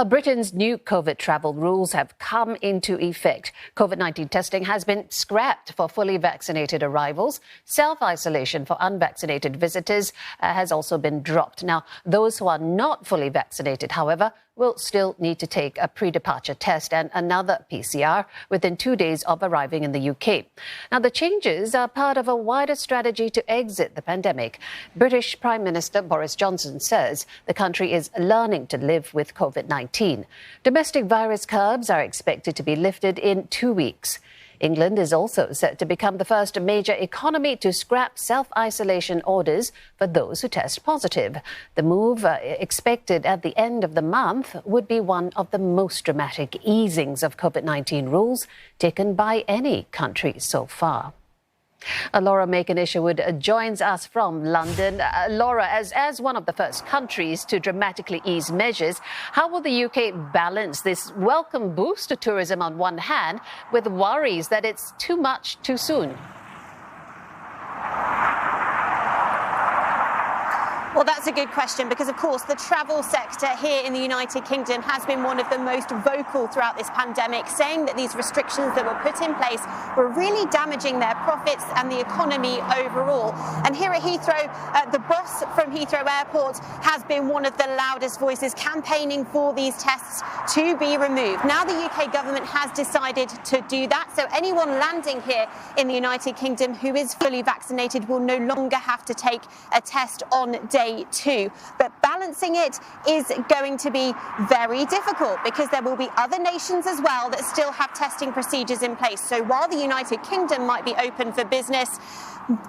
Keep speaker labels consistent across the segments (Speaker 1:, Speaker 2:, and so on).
Speaker 1: Britain's new COVID travel rules have come into effect. COVID-19 testing has been scrapped for fully vaccinated arrivals. Self-isolation for unvaccinated visitors has also been dropped. Now, those who are not fully vaccinated, however, will still need to take a pre-departure test and another PCR within 2 days of arriving in the UK. Now, the changes are part of a wider strategy to exit the pandemic. British Prime Minister Boris Johnson says the country is learning to live with COVID-19. Domestic virus curbs are expected to be lifted in 2 weeks. England is also set to become the first major economy to scrap self-isolation orders for those who test positive. The move, expected at the end of the month, would be one of the most dramatic easings of COVID-19 rules taken by any country so far. Laura Macon-Isherwood joins us from London. Laura, as one of the first countries to dramatically ease measures, how will the UK balance this welcome boost to tourism on one hand with worries that it's too much too soon?
Speaker 2: Well, that's a good question because, of course, the travel sector here in the United Kingdom has been one of the most vocal throughout this pandemic, saying that these restrictions that were put in place were really damaging their profits and the economy overall. And here at Heathrow, the boss from Heathrow Airport has been one of the loudest voices campaigning for these tests to be removed. Now the UK government has decided to do that, so anyone landing here in the United Kingdom who is fully vaccinated will no longer have to take a test on day 2. But balancing it is going to be very difficult because there will be other nations as well that still have testing procedures in place. So while the United Kingdom might be open for business,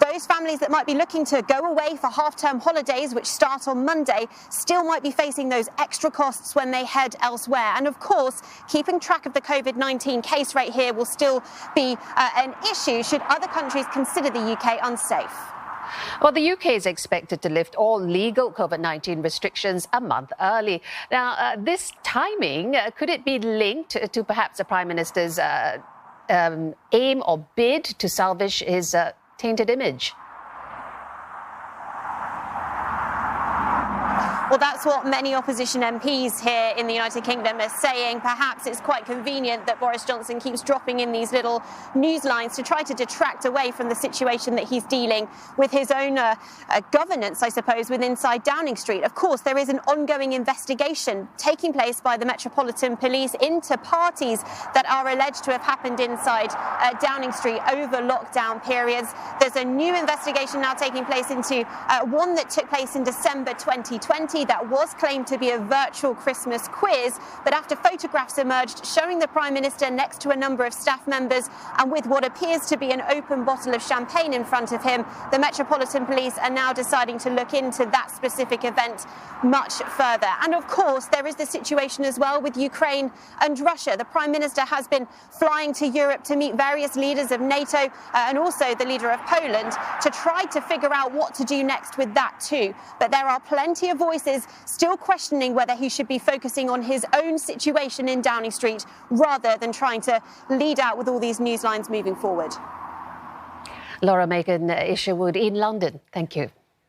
Speaker 2: those families that might be looking to go away for half-term holidays, which start on Monday, still might be facing those extra costs when they head elsewhere. And of course, keeping track of the COVID-19 case rate here will still be an issue should other countries consider the UK unsafe.
Speaker 1: Well, the UK is expected to lift all legal COVID-19 restrictions a month early. Now, this timing, could it be linked to perhaps the Prime Minister's aim or bid to salvage his tainted image?
Speaker 2: Well, that's what many opposition MPs here in the United Kingdom are saying. Perhaps it's quite convenient that Boris Johnson keeps dropping in these little news lines to try to detract away from the situation that he's dealing with his own governance, I suppose, with inside Downing Street. Of course, there is an ongoing investigation taking place by the Metropolitan Police into parties that are alleged to have happened inside Downing Street over lockdown periods. There's a new investigation now taking place into one that took place in December 2020. That was claimed to be a virtual Christmas quiz, but after photographs emerged showing the Prime Minister next to a number of staff members and with what appears to be an open bottle of champagne in front of him, the Metropolitan Police are now deciding to look into that specific event much further. And of course, there is the situation as well with Ukraine and Russia. The Prime Minister has been flying to Europe to meet various leaders of NATO and also the leader of Poland to try to figure out what to do next with that too. But there are plenty of voices still questioning whether he should be focusing on his own situation in Downing Street rather than trying to lead out with all these news lines moving forward.
Speaker 1: Laura Macon-Isherwood in London. Thank you.